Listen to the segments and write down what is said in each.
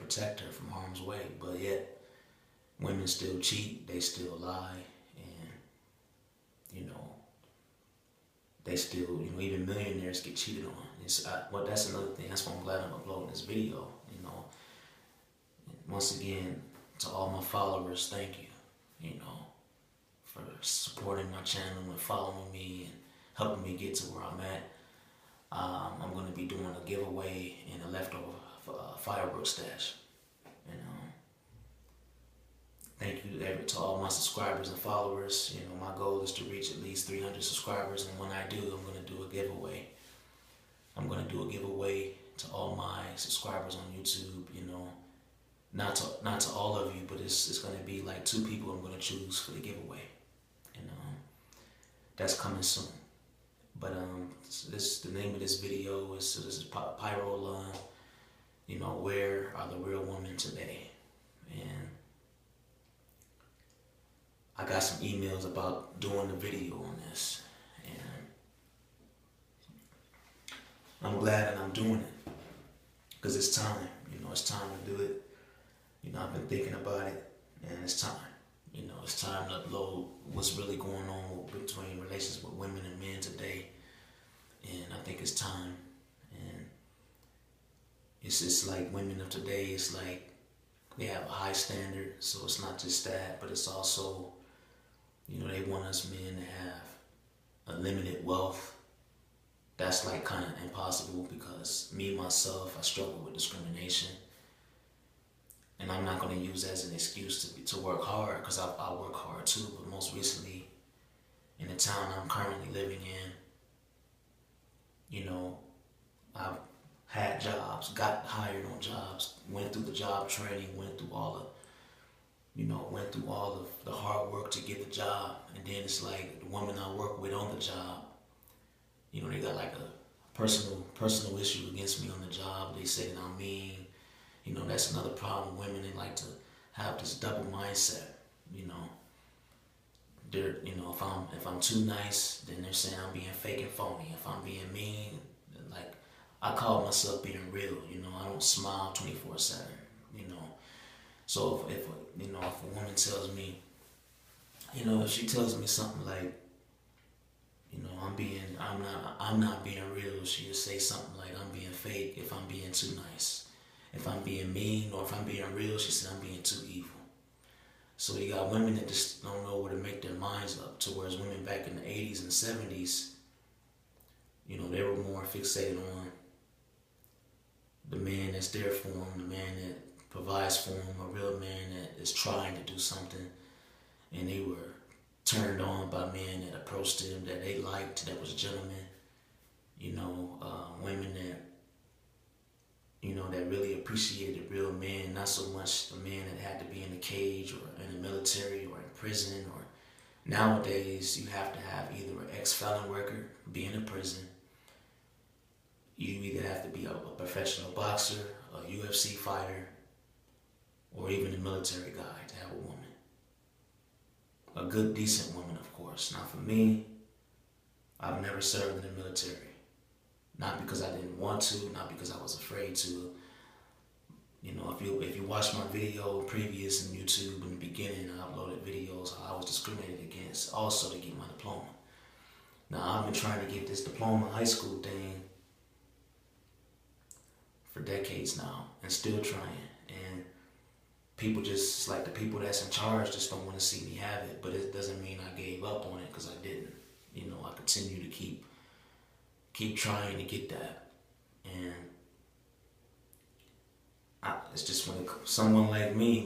protect her from harm's way. But yet, women still cheat, they still lie, and you know, they still, even millionaires get cheated on. Well, that's another thing. That's why I'm glad I'm uploading this video. Once again, to all my followers, thank you. For supporting my channel and following me and helping me get to where I'm at. I'm going to be doing a giveaway in a leftover fireworks stash. And thank you to all my subscribers and followers. My goal is to reach at least 300 subscribers, and when I do, I'm going to do a giveaway. I'm going to do a giveaway to all my subscribers on YouTube. Not to all of you, but it's going to be like 2 people I'm going to choose for the giveaway. And that's coming soon. But the name of this video is Pyro. Where are the real women today? And I got some emails about doing the video on this, and I'm glad that I'm doing it because it's time. It's time to do it. I've been thinking about it, and it's time. It's time to upload what's really going on between relations with women and men today, and I think it's time. And it's just like women of today, it's like they have a high standard, so it's not just that, but it's also, they want us men to have unlimited wealth. That's like kind of impossible because me, myself, I struggle with discrimination. And I'm not going to use that as an excuse to work hard, because I work hard too. But most recently, in the town I'm currently living in, I've had jobs, got hired on jobs, went through the job training, went through all of the hard work to get the job. And then it's like the woman I work with on the job, they got like a personal issue against me on the job. They say that I'm mean. That's another problem. Women, they like to have this double mindset. They're, if I'm too nice, then they're saying I'm being fake and phony. If I'm being mean, like, I call myself being real. I don't smile 24/7. So if a woman tells me, if she tells me something like, I'm not being real, she'll say something like I'm being fake if I'm being too nice. If I'm being mean or if I'm being real, she said I'm being too evil. So you got women that just don't know where to make their minds up. To whereas women back in the 80s and 70s, they were more fixated on the man that's there for them, the man that provides for them, a real man that is trying to do something. And they were turned on by men that approached them, that they liked, that was gentlemen. Women that that really appreciated real men, not so much the man that had to be in a cage or in the military or in prison. Or nowadays, you have to have either an ex-felon record, be in a prison. You either have to be a professional boxer, a UFC fighter, or even a military guy to have a woman. A good, decent woman, of course. Now, for me, I've never served in the military. Not because I didn't want to, not because I was afraid to. If you watch my video previous in YouTube in the beginning, I uploaded videos how I was discriminated against also to get my diploma. Now, I've been trying to get this diploma high school thing for decades now, and still trying. And people just, like the people that's in charge just don't want to see me have it, but it doesn't mean I gave up on it, because I didn't. I continue to keep trying to get that. And it's just when someone like me,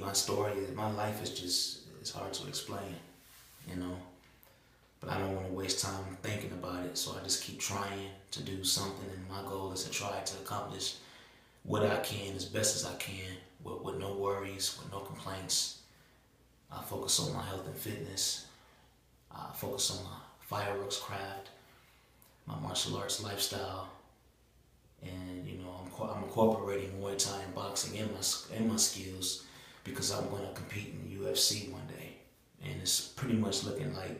my life is just, it's hard to explain, but I don't want to waste time thinking about it, so I just keep trying to do something, and my goal is to try to accomplish what I can as best as I can, with no worries, with no complaints. I focus on my health and fitness. I focus on my fireworks craft, my martial arts lifestyle, and I'm incorporating Muay Thai and boxing in my skills, because I'm going to compete in the UFC one day, and it's pretty much looking like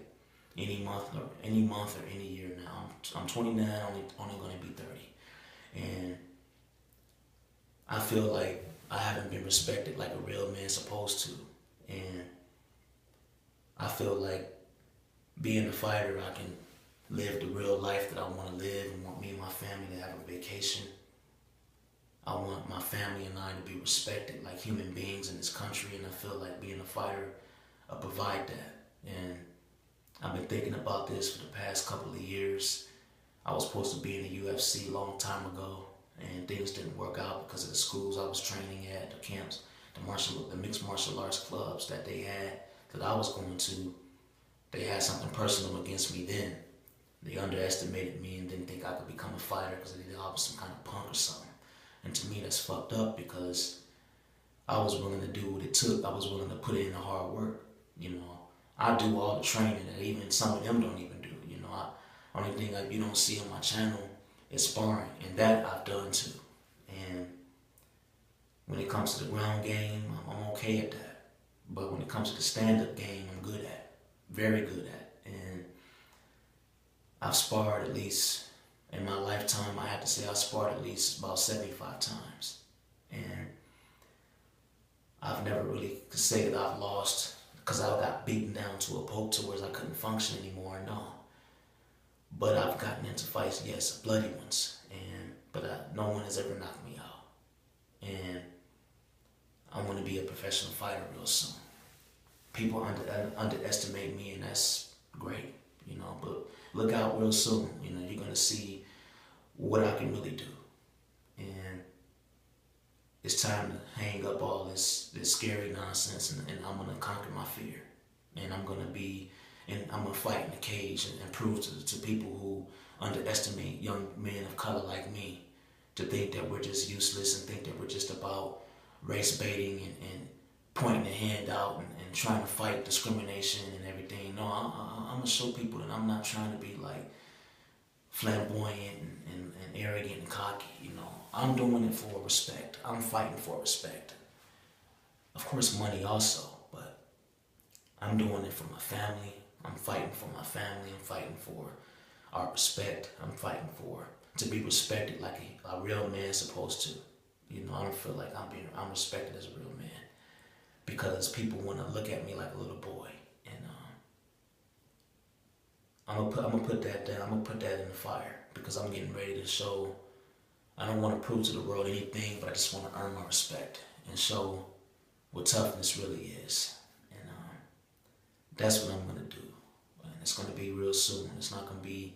any month or any year now. I'm 29, only going to be 30, and I feel like I haven't been respected like a real man's supposed to. And I feel like being a fighter, I can live the real life that I want to live and want me and my family to have a vacation. I want my family and I to be respected like human beings in this country, and I feel like being a fighter provide that. And I've been thinking about this for the past couple of years. I was supposed to be in the UFC a long time ago, and things didn't work out because of the schools I was training at, the camps, the mixed martial arts clubs that they had that I was going to. They had something personal against me then. They underestimated me and didn't think I could become a fighter because they thought I was some kind of punk or something. And to me, that's fucked up because I was willing to do what it took. I was willing to put in the hard work. You know, I do all the training that even some of them don't even do. You know, only thing you don't see on my channel is sparring, and that I've done too. And when it comes to the ground game, I'm okay at that. But when it comes to the stand-up game, I'm good at, very good at. And I've sparred at least, in my lifetime, I have to say I sparred at least about 75 times. And I've never really could say that I've lost because I got beaten down to a poke to where I couldn't function anymore, no. But I've gotten into fights, yes, bloody ones, but no one has ever knocked me out. And I want to be a professional fighter real soon. People underestimate me, and that's great, you know, but look out real soon. You know, you're going to see what I can really do. And it's time to hang up all this scary nonsense, and I'm going to conquer my fear. And I'm going to fight in the cage and prove to people who underestimate young men of color like me to think that we're just useless and think that we're just about race baiting and pointing the hand out and trying to fight discrimination and everything. No, I'm going to show people that I'm not trying to be like flamboyant and arrogant and cocky, you know. I'm doing it for respect. I'm fighting for respect. Of course, money also, but I'm doing it for my family. I'm fighting for my family. I'm fighting for our respect. I'm fighting to be respected like a real man's supposed to. You know, I don't feel like I'm respected as a real man because people want to look at me like a little boy, and I'm gonna put that down. I'm gonna put that in the fire because I'm getting ready to show. I don't want to prove to the world anything, but I just want to earn my respect and show what toughness really is, and that's what I'm gonna do. And it's gonna be real soon. It's not gonna be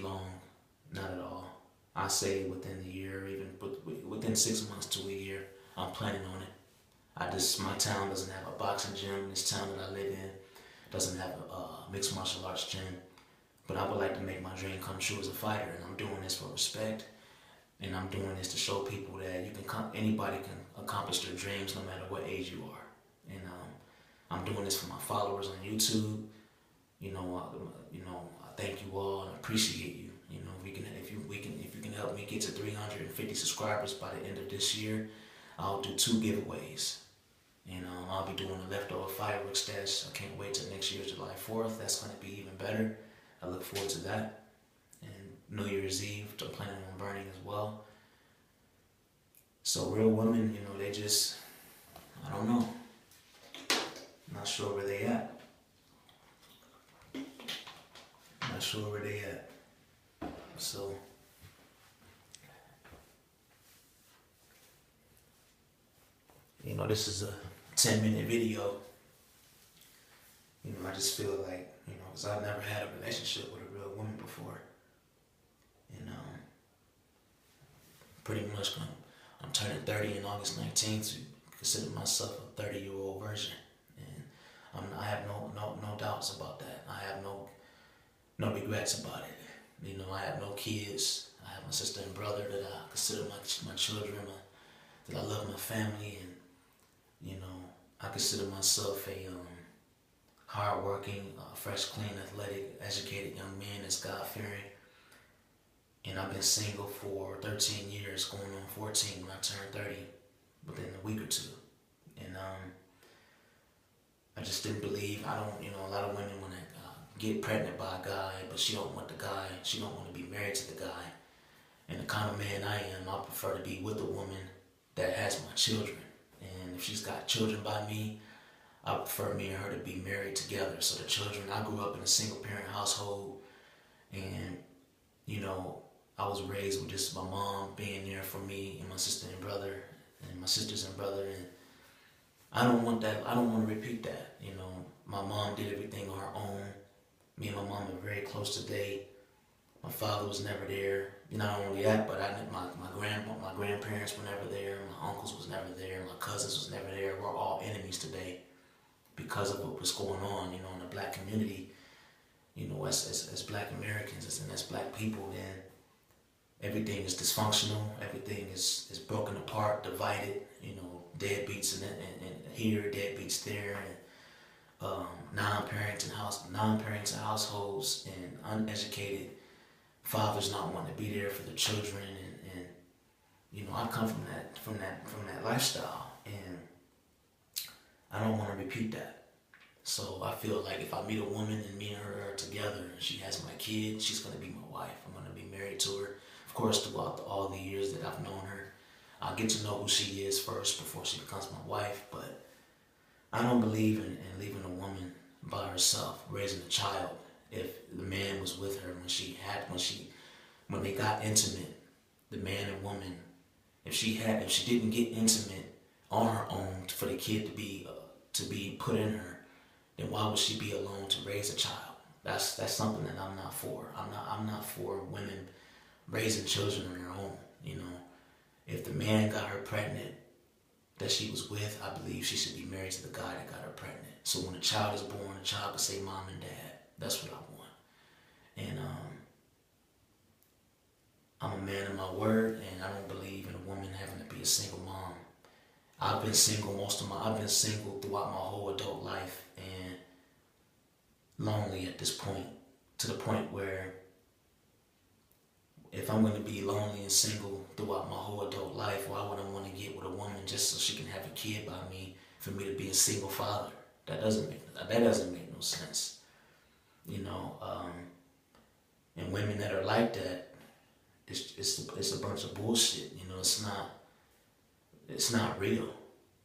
long, not at all. I say within the year, even within 6 months to a year, I'm planning on it. My town doesn't have a boxing gym. This town that I live in doesn't have a mixed martial arts gym. But I would like to make my dream come true as a fighter, and I'm doing this for respect. And I'm doing this to show people that anybody can accomplish their dreams no matter what age you are. And I'm doing this for my followers on YouTube. You know, I thank you all and I appreciate you. You know, if you can help me get to 350 subscribers by the end of this year, I'll do 2 giveaways. And I'll be doing a leftover fireworks stash. I can't wait till next year, July 4th. That's going to be even better. I look forward to that. And New Year's Eve, I'm planning on burning as well. So real women, you know, I don't know. Not sure where they at. Not sure where they at. So, you know, this is a 10-minute video. You know, I just feel like, you know, because I've never had a relationship with a real woman before. And pretty much I'm turning 30 on August 19th to consider myself a 30-year-old virgin. And I have no doubts about that. I have no regrets about it. You know, I have no kids. I have my sister and brother that I consider my children, that I love my family, and, you know, I consider myself a hard-working, fresh, clean, athletic, educated young man that's God-fearing. And I've been single for 13 years, going on 14 when I turn 30 within a week or two. And I just didn't believe, a lot of women want to get pregnant by a guy, but she don't want the guy, she don't want to be married to the guy. And the kind of man I am, I prefer to be with a woman that has my children. And if she's got children by me, I prefer me and her to be married together. So the children, I grew up in a single parent household, and you know, I was raised with just my mom being there for me and my sister and brother and my sisters and brother, and I don't want that. I don't want to repeat that. You know, my mom did everything on her own. Me and my mom are very close today. My father was never there. Not only that, but my grandparents were never there. My uncles was never there. My cousins was never there. We're all enemies today because of what was going on. You know, in the black community. You know, as black Americans and as black people, then everything is dysfunctional. Everything is broken apart, divided. You know, deadbeats and here, deadbeats there, and non-parenting households, and uneducated fathers not wanting to be there for the children, and you know, I come from that lifestyle, and I don't want to repeat that. So I feel like if I meet a woman and me and her are together and she has my kid, she's going to be my wife. I'm going to be married to her. Of course, throughout all the years that I've known her, I'll get to know who she is first before she becomes my wife. But I don't believe in leaving a woman by herself, raising a child, if the man was with her when they got intimate, the man and woman, if she didn't get intimate on her own for the kid to be put in her, then why would she be alone to raise a child? That's something that I'm not for. I'm not for women raising children on their own. You know, if the man got her pregnant that she was with, I believe she should be married to the guy that got her pregnant. So when a child is born, the child can say mom and dad. That's what I want. And I'm a man of my word, and I don't believe in a woman having to be a single mom. I've been single throughout my whole adult life, and lonely at this point, to the point where if I'm going to be lonely and single throughout my whole adult life, why would I want to get with a woman just so she can have a kid by me, for me to be a single father? That doesn't make no sense. You know, and women that are like that, it's a bunch of bullshit. You know, it's not real.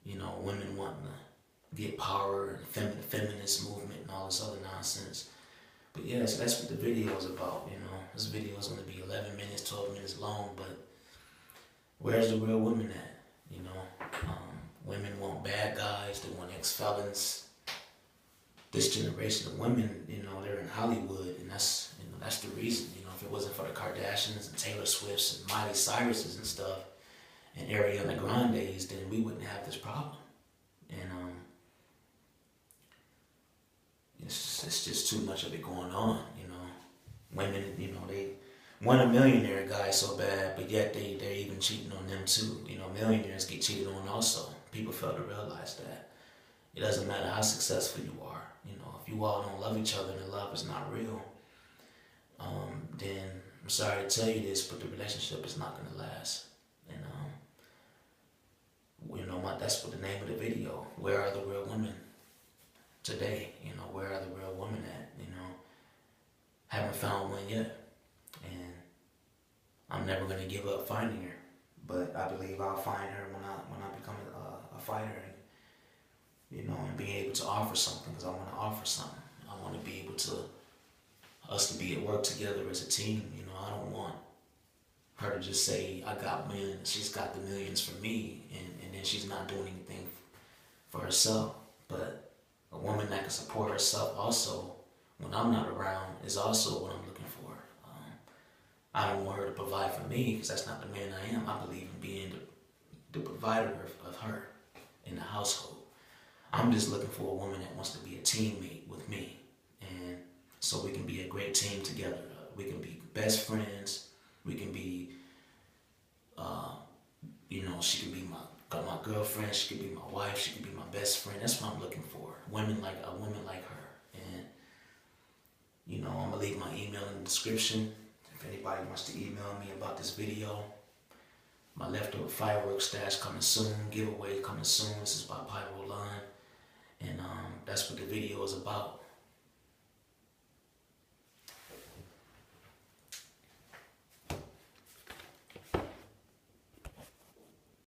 You know, women wanting to get power and feminist movement and all this other nonsense. But yeah, so that's what the video is about. You know, this video is going to be 11 minutes, 12 minutes long, but where's the real women at? You know, women want bad guys, they want ex-felons. This generation of women, you know, they're in Hollywood, and that's the reason. You know, if it wasn't for the Kardashians and Taylor Swifts and Miley Cyruses and stuff, and Ariana Grande's, then we wouldn't have this problem. And it's just too much of it going on. You know, women, you know, they want a millionaire guy so bad, but yet they're even cheating on them too. You know, millionaires get cheated on also. People fail to realize that. It doesn't matter how successful you are. You know, if you all don't love each other and the love is not real, then I'm sorry to tell you this, but the relationship is not going to last. And you know, that's what the name of the video. Where are the real women today? You know, where are the real women at? You know, haven't found one yet, and I'm never going to give up finding her. But I believe I'll find her when I become a fighter. You know, and being able to offer something, because I want to offer something. I want to be able to, us to be at work together as a team. You know, I don't want her to just say, I got millions, she's got the millions for me, and then she's not doing anything for herself. But a woman that can support herself also, when I'm not around, is also what I'm looking for. I don't want her to provide for me, because that's not the man I am. I believe in being the provider of her in the household. I'm just looking for a woman that wants to be a teammate with me, and so we can be a great team together. We can be best friends. We can be, you know, she can be my girlfriend. She can be my wife. She can be my best friend. That's what I'm looking for. A woman like her. And you know, I'm gonna leave my email in the description if anybody wants to email me about this video. My leftover fireworks stash coming soon. Giveaway coming soon. This is by Pyro Line. And that's what the video is about.